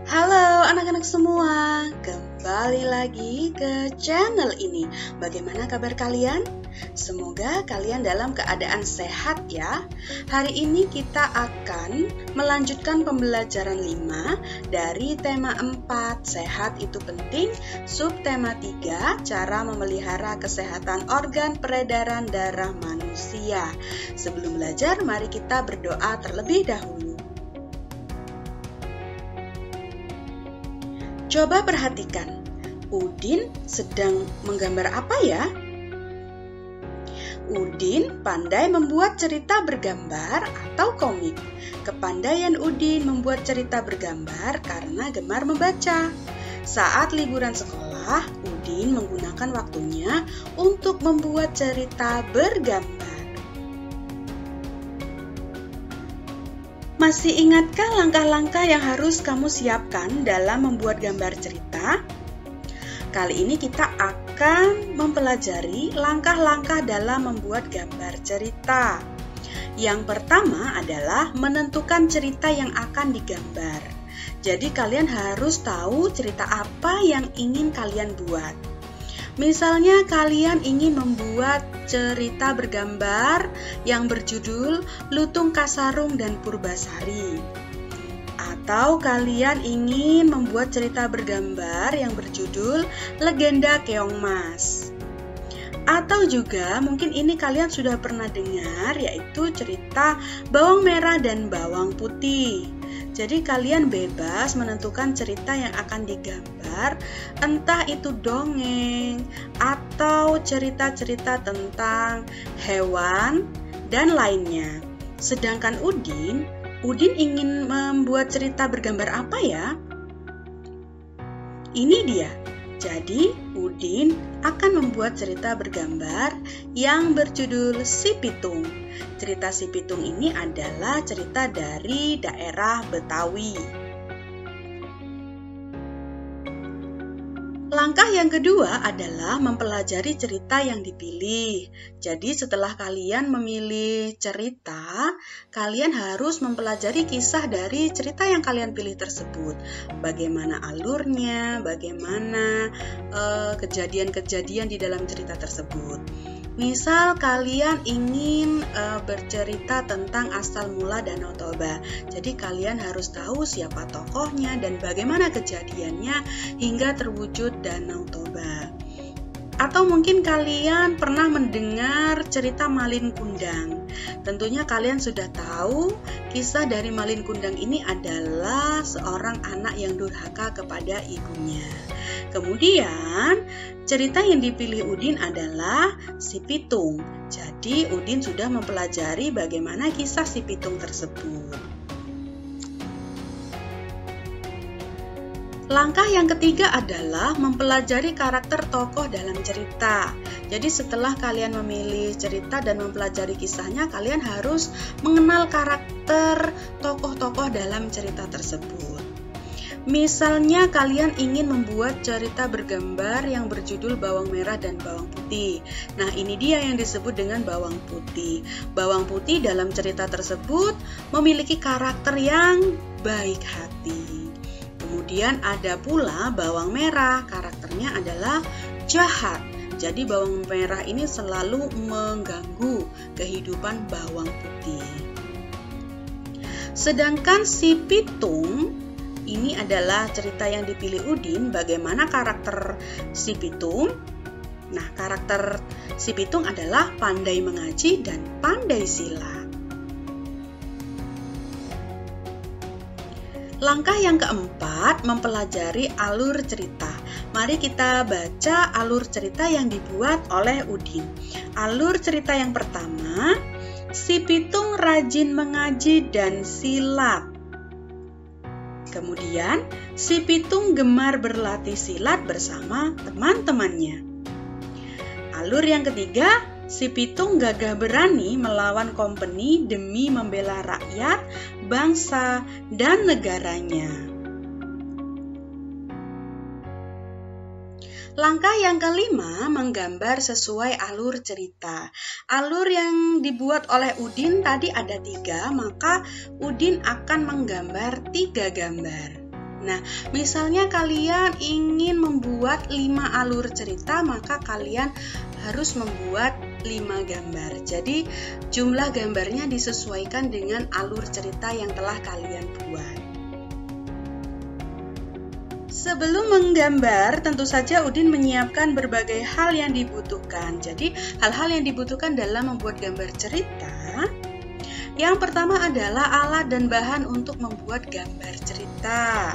Halo anak-anak semua, kembali lagi ke channel ini. Bagaimana kabar kalian? Semoga kalian dalam keadaan sehat ya. Hari ini kita akan melanjutkan pembelajaran 5 dari tema 4, sehat itu penting, subtema 3, cara memelihara kesehatan organ peredaran darah manusia. Sebelum belajar, mari kita berdoa terlebih dahulu. Coba perhatikan, Udin sedang menggambar apa ya? Udin pandai membuat cerita bergambar atau komik. Kepandaian Udin membuat cerita bergambar karena gemar membaca. Saat liburan sekolah, Udin menggunakan waktunya untuk membuat cerita bergambar. Masih ingatkah langkah-langkah yang harus kamu siapkan dalam membuat gambar cerita? Kali ini kita akan mempelajari langkah-langkah dalam membuat gambar cerita. Yang pertama adalah menentukan cerita yang akan digambar. Jadi kalian harus tahu cerita apa yang ingin kalian buat. Misalnya kalian ingin membuat cerita bergambar yang berjudul Lutung Kasarung dan Purbasari. Atau kalian ingin membuat cerita bergambar yang berjudul Legenda Keong Mas. Atau juga mungkin ini kalian sudah pernah dengar, yaitu cerita Bawang Merah dan Bawang Putih. Jadi kalian bebas menentukan cerita yang akan digambar, entah itu dongeng atau cerita-cerita tentang hewan dan lainnya. Sedangkan Udin ingin membuat cerita bergambar apa ya? Ini dia. Jadi Udin akan membuat cerita bergambar yang berjudul Si Pitung. Cerita Si Pitung ini adalah cerita dari daerah Betawi. Langkah yang kedua adalah mempelajari cerita yang dipilih. Jadi setelah kalian memilih cerita, kalian harus mempelajari kisah dari cerita yang kalian pilih tersebut. Bagaimana alurnya, bagaimana kejadian-kejadian di dalam cerita tersebut. Misal kalian ingin bercerita tentang asal mula Danau Toba. Jadi kalian harus tahu siapa tokohnya dan bagaimana kejadiannya hingga terwujud Danau Toba. Atau mungkin kalian pernah mendengar cerita Malin Kundang. Tentunya kalian sudah tahu kisah dari Malin Kundang ini adalah seorang anak yang durhaka kepada ibunya. Kemudian cerita yang dipilih Udin adalah Si Pitung. Jadi Udin sudah mempelajari bagaimana kisah Si Pitung tersebut. Langkah yang ketiga adalah mempelajari karakter tokoh dalam cerita. Jadi setelah kalian memilih cerita dan mempelajari kisahnya, kalian harus mengenal karakter tokoh-tokoh dalam cerita tersebut. Misalnya kalian ingin membuat cerita bergambar yang berjudul Bawang Merah dan Bawang Putih. Nah, ini dia yang disebut dengan bawang putih. Bawang putih dalam cerita tersebut memiliki karakter yang baik hati. Kemudian ada pula bawang merah, karakternya adalah jahat. Jadi bawang merah ini selalu mengganggu kehidupan bawang putih. Sedangkan Si Pitung, ini adalah cerita yang dipilih Udin. Bagaimana karakter Si Pitung? Nah, karakter Si Pitung adalah pandai mengaji dan pandai silat. Langkah yang keempat, mempelajari alur cerita. Mari kita baca alur cerita yang dibuat oleh Udin. Alur cerita yang pertama, Si Pitung rajin mengaji dan silat. Kemudian, Si Pitung gemar berlatih silat bersama teman-temannya. Alur yang ketiga, Si Pitung gagah berani melawan kompeni demi membela rakyat, bangsa, dan negaranya. Langkah yang kelima, menggambar sesuai alur cerita. Alur yang dibuat oleh Udin tadi ada 3, maka Udin akan menggambar 3 gambar. Nah, misalnya kalian ingin membuat 5 alur cerita, maka kalian harus membuat 5 gambar. Jadi, jumlah gambarnya disesuaikan dengan alur cerita yang telah kalian buat. Sebelum menggambar, tentu saja Udin menyiapkan berbagai hal yang dibutuhkan. Jadi, hal-hal yang dibutuhkan dalam membuat gambar cerita. Yang pertama adalah alat dan bahan untuk membuat gambar cerita.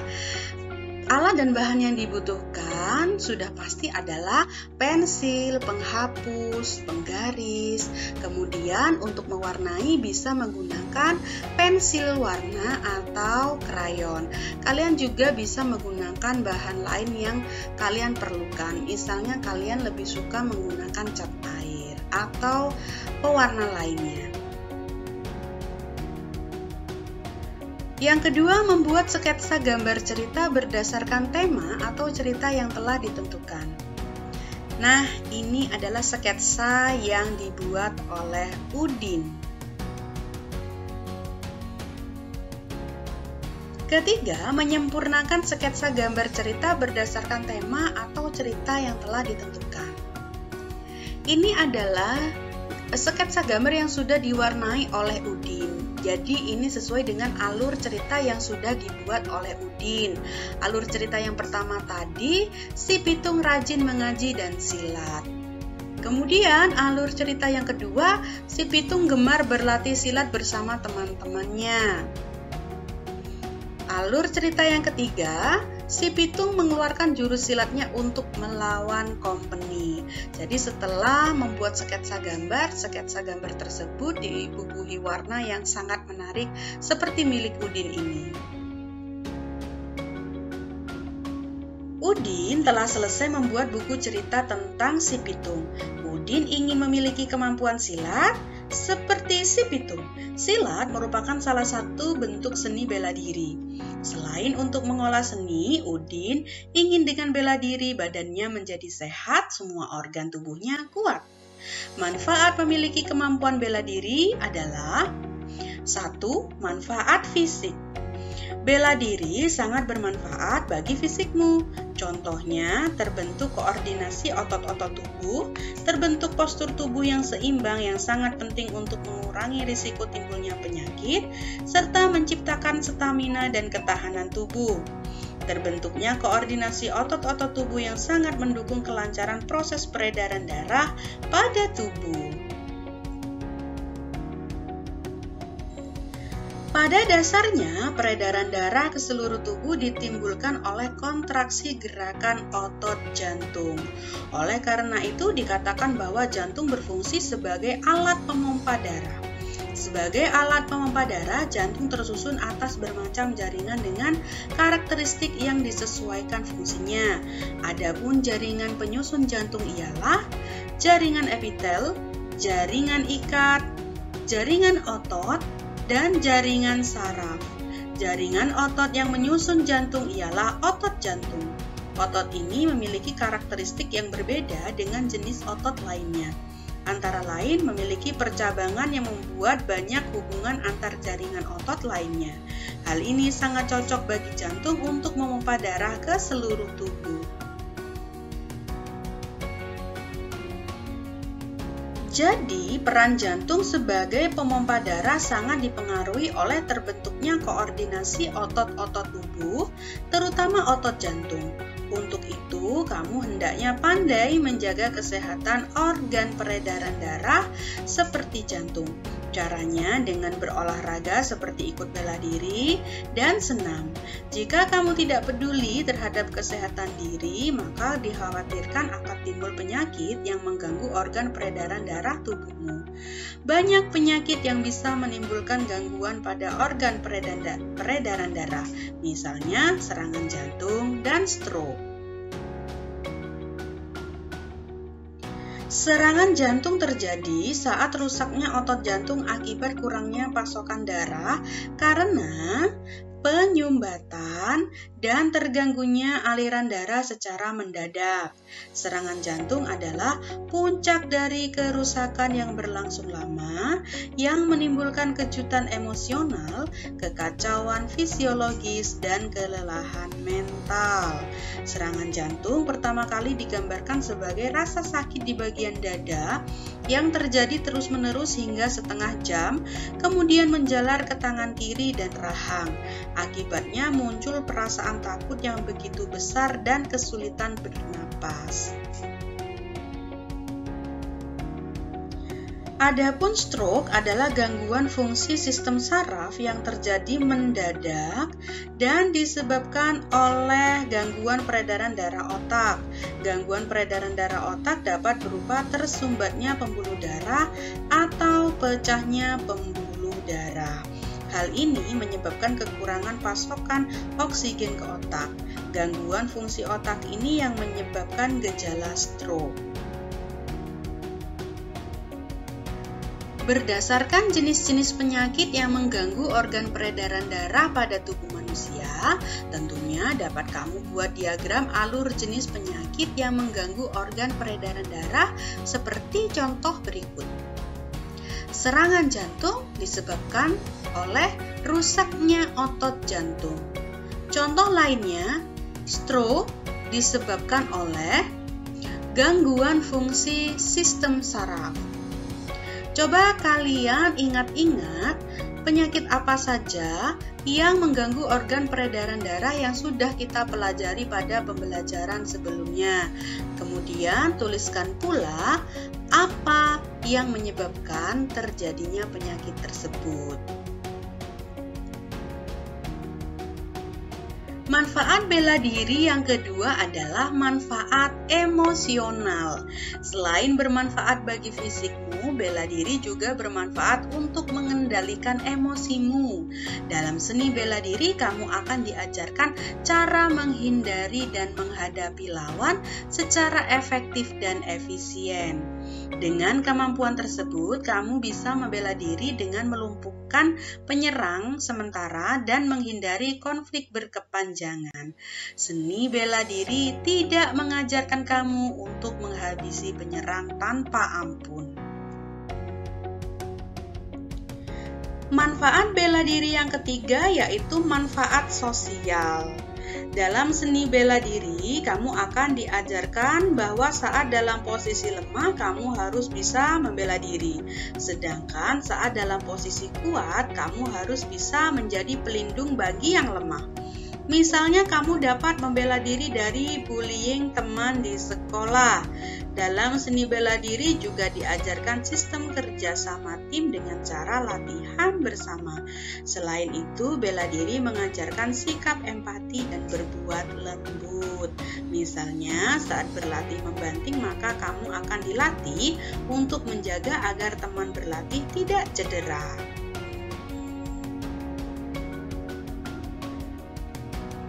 Alat dan bahan yang dibutuhkan sudah pasti adalah pensil, penghapus, penggaris. Kemudian untuk mewarnai bisa menggunakan pensil warna atau krayon. Kalian juga bisa menggunakan bahan lain yang kalian perlukan. Misalnya kalian lebih suka menggunakan cat air atau pewarna lainnya. Yang kedua, membuat sketsa gambar cerita berdasarkan tema atau cerita yang telah ditentukan. Nah, ini adalah sketsa yang dibuat oleh Udin. Ketiga, menyempurnakan sketsa gambar cerita berdasarkan tema atau cerita yang telah ditentukan. Ini adalah sketsa gambar yang sudah diwarnai oleh Udin. Jadi ini sesuai dengan alur cerita yang sudah dibuat oleh Udin. Alur cerita yang pertama tadi, si pitung rajin mengaji dan silat. Kemudian alur cerita yang kedua, si pitung gemar berlatih silat bersama teman-temannya. Alur cerita yang ketiga, si pitung mengeluarkan jurus silatnya untuk melawan company. Jadi setelah membuat sketsa gambar tersebut dibubuhi warna yang sangat menarik seperti milik Udin ini. Udin telah selesai membuat buku cerita tentang si pitung. Udin ingin memiliki kemampuan silat seperti si pitung. Silat merupakan salah satu bentuk seni bela diri. Selain untuk mengolah seni, Udin ingin dengan bela diri badannya menjadi sehat, semua organ tubuhnya kuat. Manfaat memiliki kemampuan bela diri adalah 1. Manfaat fisik. Bela diri sangat bermanfaat bagi fisikmu. Contohnya, terbentuk koordinasi otot-otot tubuh, terbentuk postur tubuh yang seimbang yang sangat penting untuk mengurangi risiko timbulnya penyakit, serta menciptakan stamina dan ketahanan tubuh. Terbentuknya koordinasi otot-otot tubuh yang sangat mendukung kelancaran proses peredaran darah pada tubuh. Pada dasarnya, peredaran darah ke seluruh tubuh ditimbulkan oleh kontraksi gerakan otot jantung. Oleh karena itu, dikatakan bahwa jantung berfungsi sebagai alat pemompa darah. Sebagai alat pemompa darah, jantung tersusun atas bermacam jaringan dengan karakteristik yang disesuaikan fungsinya. Adapun jaringan penyusun jantung ialah jaringan epitel, jaringan ikat, jaringan otot, dan jaringan saraf. Jaringan otot yang menyusun jantung ialah otot jantung. Otot ini memiliki karakteristik yang berbeda dengan jenis otot lainnya. Antara lain memiliki percabangan yang membuat banyak hubungan antar jaringan otot lainnya. Hal ini sangat cocok bagi jantung untuk memompa darah ke seluruh tubuh. Jadi, peran jantung sebagai pemompa darah sangat dipengaruhi oleh terbentuknya koordinasi otot-otot tubuh, terutama otot jantung. Untuk itu, kamu hendaknya pandai menjaga kesehatan organ peredaran darah seperti jantung. Caranya dengan berolahraga seperti ikut bela diri dan senam. Jika kamu tidak peduli terhadap kesehatan diri, maka dikhawatirkan akan timbul penyakit yang mengganggu organ peredaran darah tubuhmu. Banyak penyakit yang bisa menimbulkan gangguan pada organ peredaran darah, misalnya serangan jantung dan stroke. Serangan jantung terjadi saat rusaknya otot jantung akibat kurangnya pasokan darah karena penyumbatan, dan terganggunya aliran darah secara mendadak. Serangan jantung adalah puncak dari kerusakan yang berlangsung lama yang menimbulkan kejutan emosional, kekacauan fisiologis, dan kelelahan mental. Serangan jantung pertama kali digambarkan sebagai rasa sakit di bagian dada yang terjadi terus-menerus hingga setengah jam, kemudian menjalar ke tangan kiri dan rahang. Akibatnya muncul perasaan takut yang begitu besar dan kesulitan bernapas. Adapun stroke adalah gangguan fungsi sistem saraf yang terjadi mendadak dan disebabkan oleh gangguan peredaran darah otak. Gangguan peredaran darah otak dapat berupa tersumbatnya pembuluh darah atau pecahnya pembuluh darah. Hal ini menyebabkan kekurangan pasokan oksigen ke otak. Gangguan fungsi otak ini yang menyebabkan gejala stroke. Berdasarkan jenis-jenis penyakit yang mengganggu organ peredaran darah pada tubuh manusia, tentunya dapat kamu buat diagram alur jenis penyakit yang mengganggu organ peredaran darah seperti contoh berikut. Serangan jantung disebabkan oleh rusaknya otot jantung. Contoh lainnya, stroke disebabkan oleh gangguan fungsi sistem saraf. Coba kalian ingat-ingat penyakit apa saja yang mengganggu organ peredaran darah yang sudah kita pelajari pada pembelajaran sebelumnya. Kemudian tuliskan pula apa yang menyebabkan terjadinya penyakit tersebut. Manfaat bela diri yang kedua adalah manfaat emosional. Selain bermanfaat bagi fisikmu, bela diri juga bermanfaat untuk mengendalikan emosimu. Dalam seni bela diri, kamu akan diajarkan cara menghindari dan menghadapi lawan secara efektif dan efisien. Dengan kemampuan tersebut, kamu bisa membela diri dengan melumpuhkan penyerang sementara dan menghindari konflik berkepanjangan. Seni bela diri tidak mengajarkan kamu untuk menghabisi penyerang tanpa ampun. Manfaat bela diri yang ketiga yaitu manfaat sosial. Dalam seni bela diri, kamu akan diajarkan bahwa saat dalam posisi lemah, kamu harus bisa membela diri. Sedangkan saat dalam posisi kuat, kamu harus bisa menjadi pelindung bagi yang lemah. Misalnya, kamu dapat membela diri dari bullying teman di sekolah. Dalam seni bela diri juga diajarkan sistem kerja sama tim dengan cara latihan bersama. Selain itu, bela diri mengajarkan sikap empati dan berbuat lembut. Misalnya, saat berlatih membanting, maka kamu akan dilatih untuk menjaga agar teman berlatih tidak cedera.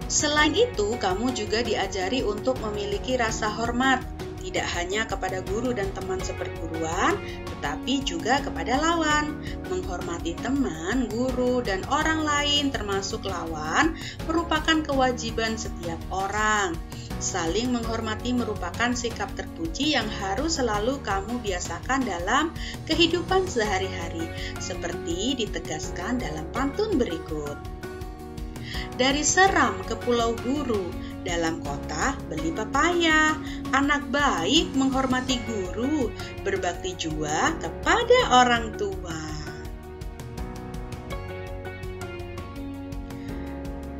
Selain itu, kamu juga diajari untuk memiliki rasa hormat, tidak hanya kepada guru dan teman seperguruan, tetapi juga kepada lawan. Menghormati teman, guru, dan orang lain termasuk lawan merupakan kewajiban setiap orang. Saling menghormati merupakan sikap terpuji yang harus selalu kamu biasakan dalam kehidupan sehari-hari, seperti ditegaskan dalam pantun berikut. Dari Seram ke Pulau Buru, dalam kota beli pepaya. Anak baik menghormati guru, berbakti jua kepada orang tua.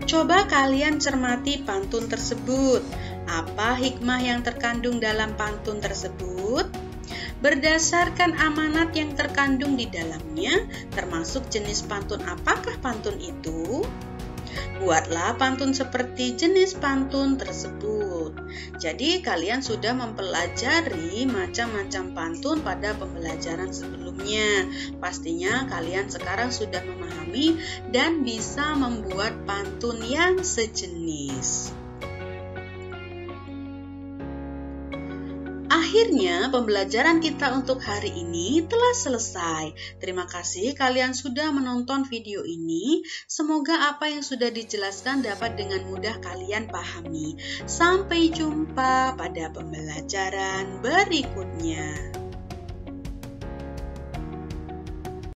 Coba kalian cermati pantun tersebut. Apa hikmah yang terkandung dalam pantun tersebut? Berdasarkan amanat yang terkandung di dalamnya, termasuk jenis pantun apakah pantun itu? Buatlah pantun seperti jenis pantun tersebut. Jadi kalian sudah mempelajari macam-macam pantun pada pembelajaran sebelumnya. Pastinya kalian sekarang sudah memahami dan bisa membuat pantun yang sejenis. Akhirnya, pembelajaran kita untuk hari ini telah selesai. Terima kasih kalian sudah menonton video ini. Semoga apa yang sudah dijelaskan dapat dengan mudah kalian pahami. Sampai jumpa pada pembelajaran berikutnya.